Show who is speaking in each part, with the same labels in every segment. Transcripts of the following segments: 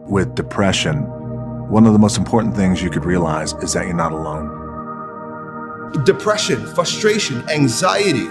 Speaker 1: with depression, one of the most important things you could realize is that you're not alone.
Speaker 2: Depression, frustration, anxiety,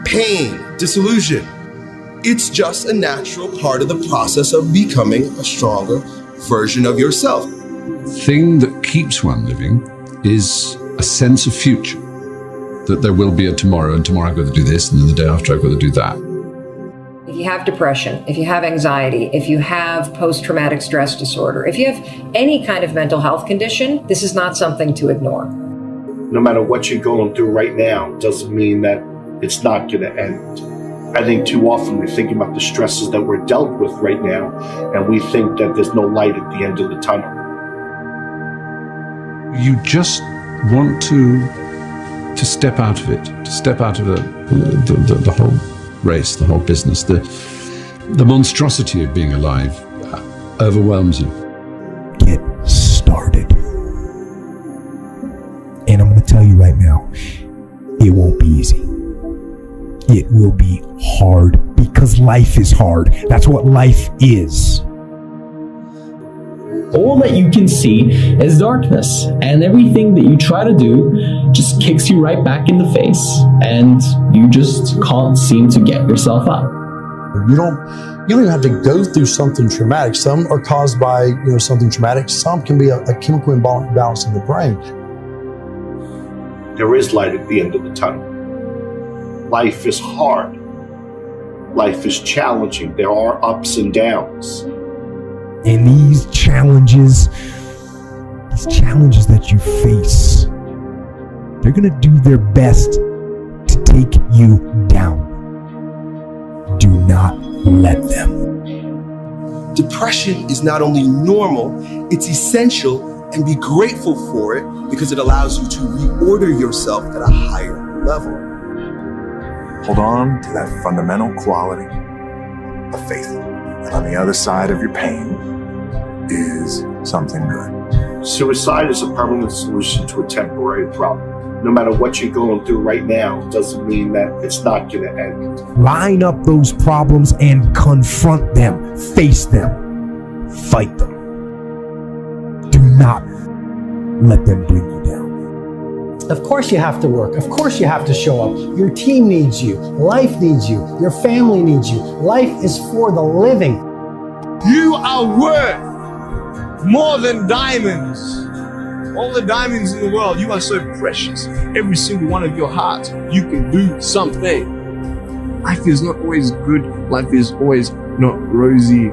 Speaker 2: pain, disillusion. It's just a natural part of the process of becoming a stronger version of yourself.
Speaker 3: The thing that keeps one living is a sense of future, that there will be a tomorrow, and tomorrow I've got to do this, and then the day after I've got to do that.
Speaker 4: If you have depression, if you have anxiety, if you have post-traumatic stress disorder, if you have any kind of mental health condition, this is not something to ignore.
Speaker 5: No matter what you're going through right now, doesn't mean that it's not going to end. I think too often we're thinking about the stresses that we're dealt with right now, and we think that there's no light at the end of the tunnel.
Speaker 3: You just want to step out of it, to step out of the whole race, the whole business. The monstrosity of being alive overwhelms you.
Speaker 6: Get started. And I'm going to tell you right now, it won't be easy. It will be hard because life is hard. That's what life is.
Speaker 7: All that you can see is darkness, and everything that you try to do just kicks you right back in the face, and you just can't seem to get yourself up.
Speaker 8: You don't even have to go through something traumatic. Some are caused by something traumatic. Some can be a chemical imbalance in the brain.
Speaker 5: There is light at the end of the tunnel. Life is hard. Life is challenging. There are ups and downs.
Speaker 6: And these challenges that you face, they're going to do their best to take you down. Do not let them.
Speaker 2: Depression is not only normal, it's essential, and be grateful for it because it allows you to reorder yourself at a higher level.
Speaker 1: Hold on to that fundamental quality of faith. And on the other side of your pain is something good.
Speaker 5: Suicide is a permanent solution to a temporary problem. No matter what you're going through right now, doesn't mean that it's not going to end.
Speaker 6: Line up those problems and confront them. Face them. Fight them. Do not let them bring you down.
Speaker 9: Of course you have to work. Of course you have to show up. Your team needs you. Life needs you. Your family needs you. Life is for the living.
Speaker 10: You are worth more than diamonds. All the diamonds in the world, you are so precious. Every single one of your hearts, you can do something. Life is not always good. Life is always not rosy.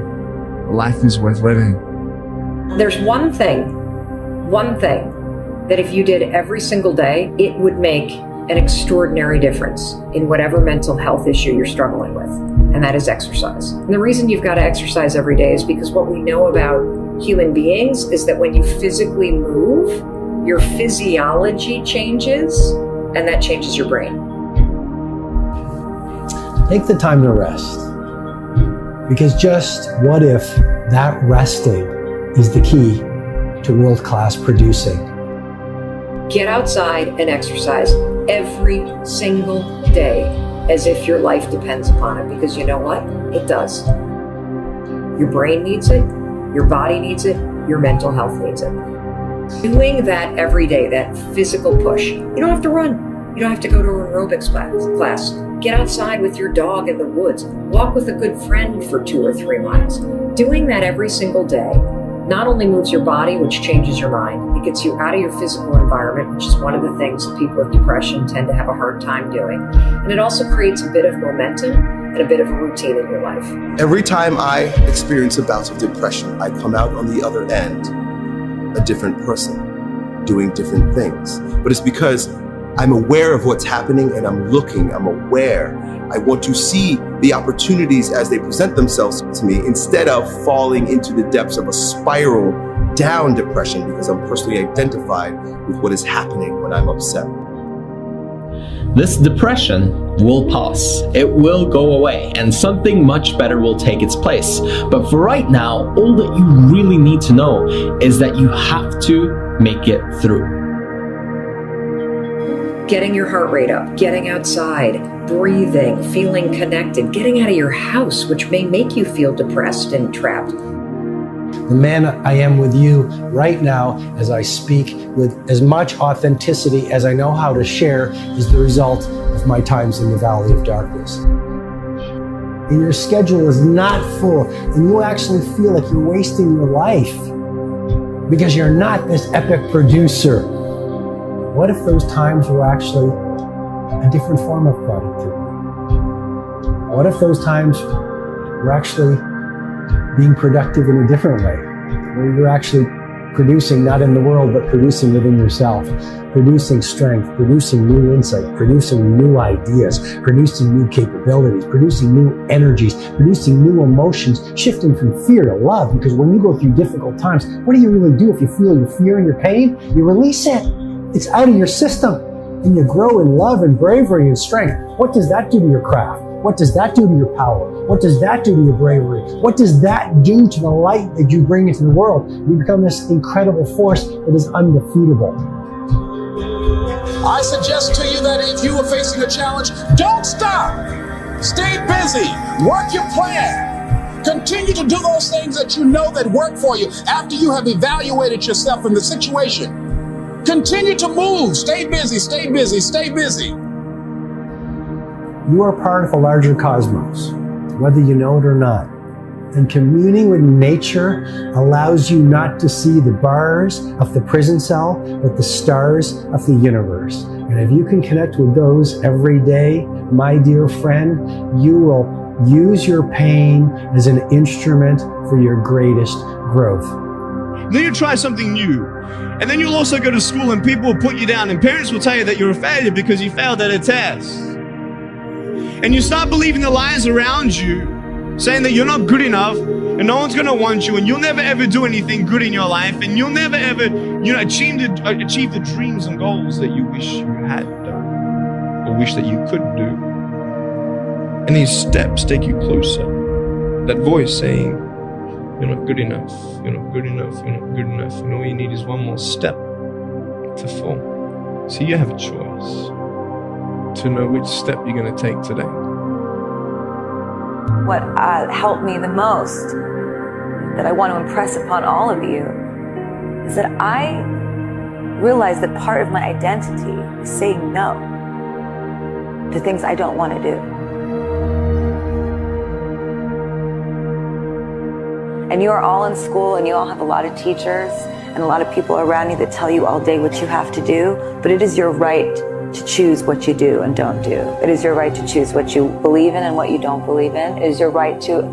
Speaker 10: Life is worth living.
Speaker 4: There's one thing that if you did every single day, it would make an extraordinary difference in whatever mental health issue you're struggling with, and that is exercise. And the reason you've got to exercise every day is because what we know about human beings is that when you physically move, your physiology changes, and that changes your brain.
Speaker 9: Take the time to rest. Because just what if that resting is the key to world-class producing?
Speaker 4: Get outside and exercise every single day as if your life depends upon it, because you know what? It does. Your brain needs it, your body needs it, your mental health needs it. Doing that every day, that physical push. You don't have to run. You don't have to go to an aerobics class. Get outside with your dog in the woods. Walk with a good friend for 2 or 3 miles. Doing that every single day not only moves your body, which changes your mind, it gets you out of your physical environment, which is one of the things that people with depression tend to have a hard time doing. And it also creates a bit of momentum and a bit of a routine in your life.
Speaker 2: Every time I experience a bout of depression, I come out on the other end a different person, doing different things. But it's because I'm aware of what's happening and I'm looking, I'm aware. I want to see the opportunities as they present themselves to me instead of falling into the depths of a spiral down depression because I'm personally identified with what is happening when I'm upset.
Speaker 7: This depression will pass. It will go away, and something much better will take its place. But for right now, all that you really need to know is that you have to make it through.
Speaker 4: Getting your heart rate up, getting outside, breathing, feeling connected, getting out of your house, which may make you feel depressed and trapped.
Speaker 9: The man I am with you right now as I speak with as much authenticity as I know how to share is the result of my times in the valley of darkness. And your schedule is not full, and you actually feel like you're wasting your life because you're not this epic producer. What if those times were actually a different form of productivity? What if those times were actually being productive in a different way, where you're actually producing not in the world, but producing within yourself, producing strength, producing new insight, producing new ideas, producing new capabilities, producing new energies, producing new emotions, shifting from fear to love. Because when you go through difficult times, what do you really do if you feel your fear and your pain? You release it. It's out of your system, and you grow in love and bravery and strength. What does that do to your craft? What does that do to your power? What does that do to your bravery? What does that do to the light that you bring into the world? You become this incredible force that is undefeatable.
Speaker 11: I suggest to you that if you are facing a challenge, don't stop. Stay busy. Work your plan. Continue to do those things that you know that work for you after you have evaluated yourself in the situation. Continue to move. Stay busy, stay busy, stay busy.
Speaker 9: You are part of a larger cosmos, whether you know it or not. And communing with nature allows you not to see the bars of the prison cell, but the stars of the universe. And if you can connect with those every day, my dear friend, you will use your pain as an instrument for your greatest growth.
Speaker 10: Then you try something new. And then you'll also go to school and people will put you down and parents will tell you that you're a failure because you failed at a test. And you start believing the lies around you, saying that you're not good enough and no one's going to want you and you'll never ever do anything good in your life and you'll never ever, achieve the dreams and goals that you wish you had done or wish that you could do. And these steps take you closer. That voice saying, you're not good enough, you're not good enough, you're not good enough, and all you need is one more step to fall. So you have a choice to know which step you're going to take today.
Speaker 12: What helped me the most, that I want to impress upon all of you, is that I realized that part of my identity is saying no to things I don't want to do. And you are all in school and you all have a lot of teachers and a lot of people around you that tell you all day what you have to do, but it is your right to choose what you do and don't do. It is your right to choose what you believe in and what you don't believe in. It is your right to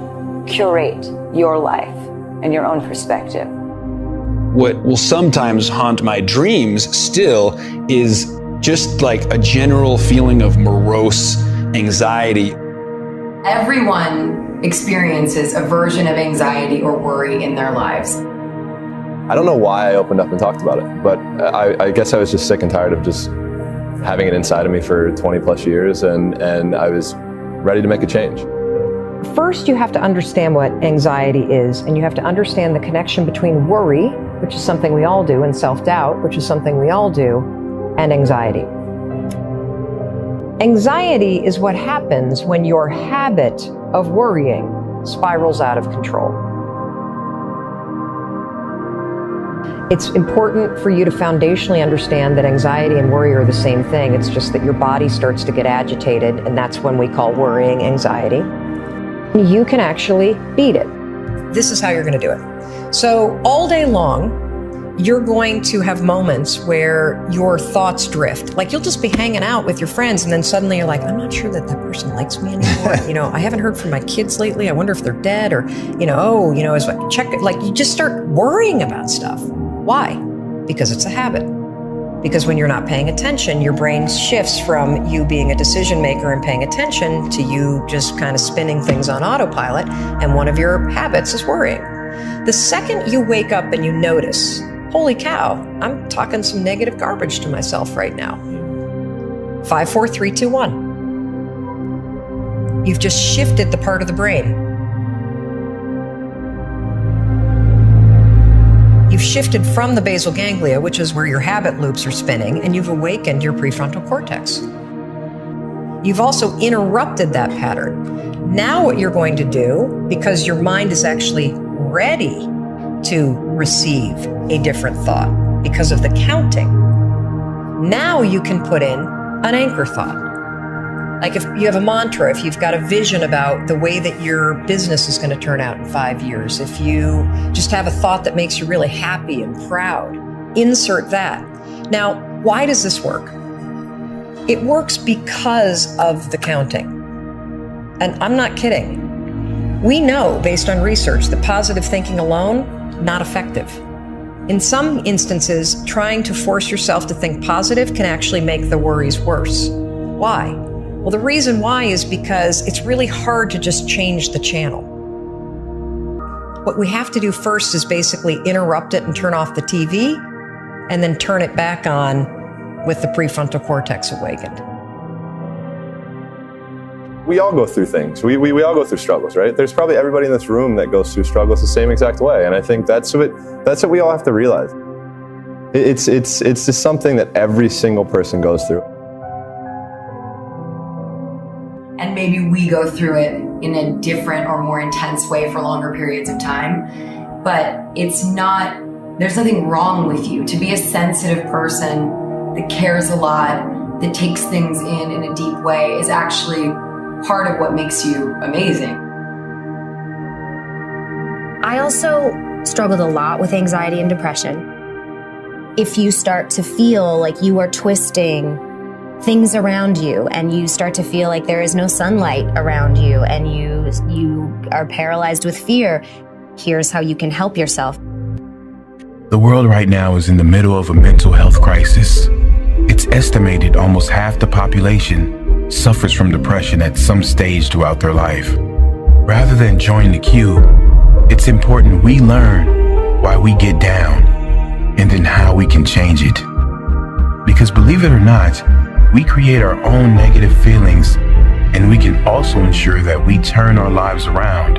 Speaker 12: curate your life and your own perspective.
Speaker 13: What will sometimes haunt my dreams still is just like a general feeling of morose anxiety.
Speaker 14: Everyone experiences a version of anxiety or worry in their lives.
Speaker 15: I don't know why I opened up and talked about it, but I guess I was just sick and tired of just having it inside of me for 20 plus years, and I was ready to make a change.
Speaker 4: First, you have to understand what anxiety is, and you have to understand the connection between worry, which is something we all do, and self-doubt, which is something we all do, and anxiety. Anxiety is what happens when your habit of worrying spirals out of control. It's important for you to foundationally understand that anxiety and worry are the same thing. It's just that your body starts to get agitated, and that's when we call worrying anxiety. You can actually beat it. This is how you're going to do it. So all day long, you're going to have moments where your thoughts drift. Like you'll just be hanging out with your friends and then suddenly you're like, I'm not sure that person likes me anymore. I haven't heard from my kids lately. I wonder if they're dead or, as I check it, like you just start worrying about stuff. Why? Because it's a habit. Because when you're not paying attention, your brain shifts from you being a decision maker and paying attention to you just kind of spinning things on autopilot. And one of your habits is worrying. The second you wake up and you notice, holy cow, I'm talking some negative garbage to myself right now. 5, 4, 3, 2, 1. You've just shifted the part of the brain. You've shifted from the basal ganglia, which is where your habit loops are spinning, and you've awakened your prefrontal cortex. You've also interrupted that pattern. Now what you're going to do, because your mind is actually ready to receive a different thought because of the counting. Now you can put in an anchor thought. Like if you have a mantra, if you've got a vision about the way that your business is going to turn out in 5 years, if you just have a thought that makes you really happy and proud, insert that. Now, why does this work? It works because of the counting. And I'm not kidding. We know, based on research, that positive thinking alone, not effective. In some instances, trying to force yourself to think positive can actually make the worries worse. Why? Well, the reason why is because it's really hard to just change the channel. What we have to do first is basically interrupt it and turn off the TV, and then turn it back on with the prefrontal cortex awakened.
Speaker 15: We all go through things. We all go through struggles, right? There's probably everybody in this room that goes through struggles the same exact way. And I think that's what we all have to realize. It's just something that every single person goes through.
Speaker 14: And maybe we go through it in a different or more intense way for longer periods of time. But there's nothing wrong with you. To be a sensitive person that cares a lot, that takes things in a deep way is actually part of what makes you amazing.
Speaker 16: I also struggled a lot with anxiety and depression. If you start to feel like you are twisting things around you and you start to feel like there is no sunlight around you and you are paralyzed with fear, here's how you can help yourself.
Speaker 17: The world right now is in the middle of a mental health crisis. It's estimated almost half the population suffers from depression at some stage throughout their life. Rather than join the queue, it's important we learn why we get down and then how we can change it. Because believe it or not, we create our own negative feelings, and we can also ensure that we turn our lives around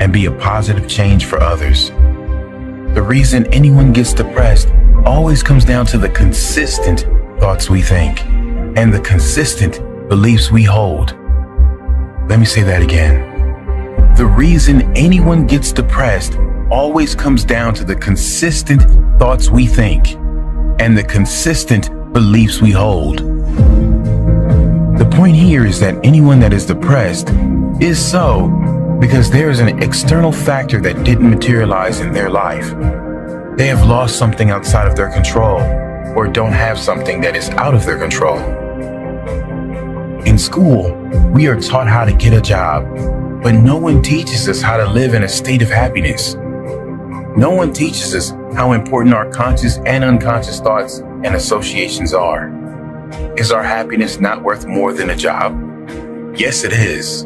Speaker 17: and be a positive change for others. The reason anyone gets depressed always comes down to the consistent thoughts we think and the consistent beliefs we hold. Let me say that again. The reason anyone gets depressed always comes down to the consistent thoughts we think and the consistent beliefs we hold. The point here is that anyone that is depressed is so because there is an external factor that didn't materialize in their life. They have lost something outside of their control or don't have something that is out of their control. In school, we are taught how to get a job, but no one teaches us how to live in a state of happiness. No one teaches us how important our conscious and unconscious thoughts and associations are. Is our happiness not worth more than a job? Yes, it is.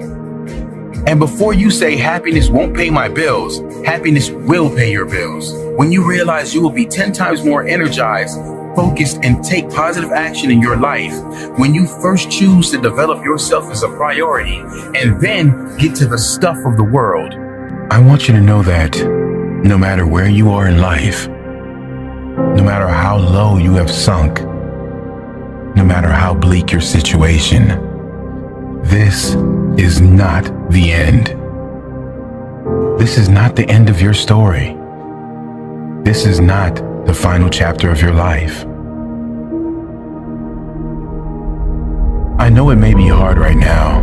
Speaker 17: And before you say happiness won't pay my bills, happiness will pay your bills. When you realize you will be 10 times more energized, focused, and take positive action in your life, when you first choose to develop yourself as a priority and then get to the stuff of the world. I want you to know that no matter where you are in life, no matter how low you have sunk, no matter how bleak your situation, this is not the end. This is not the end of your story. This is not the final chapter of your life. I know it may be hard right now,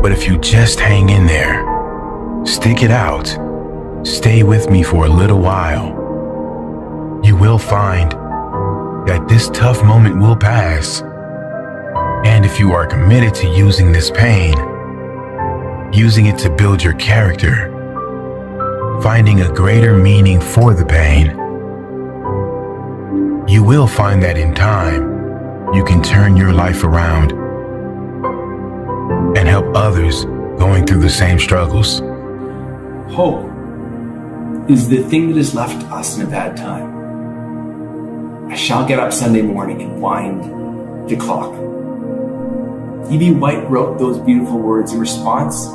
Speaker 17: but if you just hang in there, stick it out, stay with me for a little while, you will find that this tough moment will pass. And if you are committed to using this pain, using it to build your character, finding a greater meaning for the pain, you will find that in time, you can turn your life around and help others going through the same struggles.
Speaker 18: Hope is the thing that is left us in a bad time. I shall get up Sunday morning and wind the clock. E.B. White wrote those beautiful words in response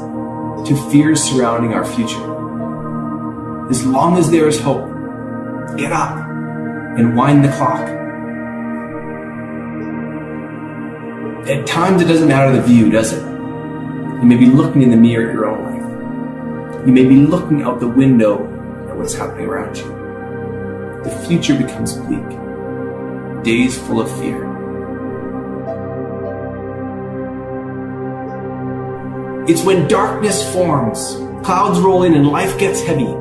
Speaker 18: to fears surrounding our future. As long as there is hope, get up and wind the clock. At times it doesn't matter the view, does it? You may be looking in the mirror at your own life. You may be looking out the window at by what's happening around you. The future becomes bleak, days full of fear. It's when darkness forms, clouds roll in, and life gets heavy.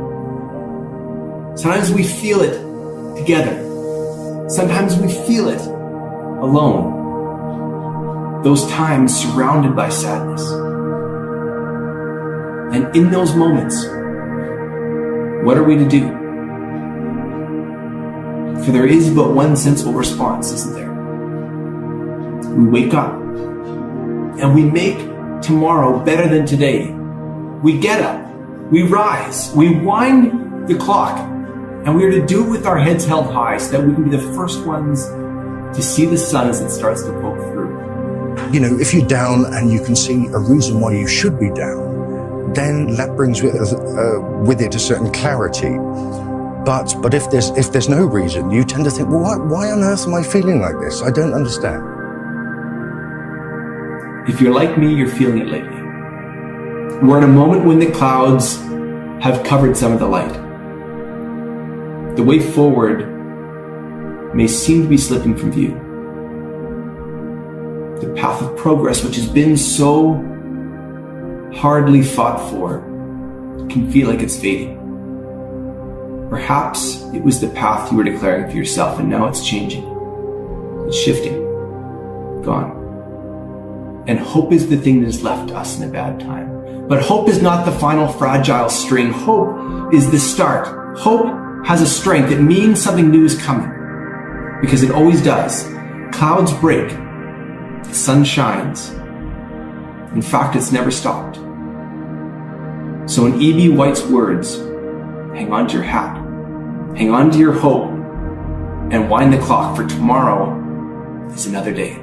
Speaker 18: Sometimes we feel it together. Sometimes we feel it alone. Those times surrounded by sadness. And in those moments, what are we to do? For there is but one sensible response, isn't there? We wake up and we make tomorrow better than today. We get up, we rise, we wind the clock, and we are to do it with our heads held high so that we can be the first ones to see the sun as it starts to poke through.
Speaker 19: You know, if you're down and you can see a reason why you should be down, then that brings with it a certain clarity. But if there's no reason, you tend to think, well, why on earth am I feeling like this? I don't understand.
Speaker 18: If you're like me, you're feeling it lately. We're in a moment when the clouds have covered some of the light. The way forward may seem to be slipping from view. The path of progress, which has been so hardly fought for, can feel like it's fading. Perhaps it was the path you were declaring for yourself, and now it's changing. It's shifting. Gone. And hope is the thing that has left us in a bad time. But hope is not the final fragile string. Hope is the start. Hope has a strength. It means something new is coming. Because it always does. Clouds break. The sun shines. In fact, it's never stopped. So in E.B. White's words, hang on to your hat. Hang on to your hope. And wind the clock, for tomorrow is another day.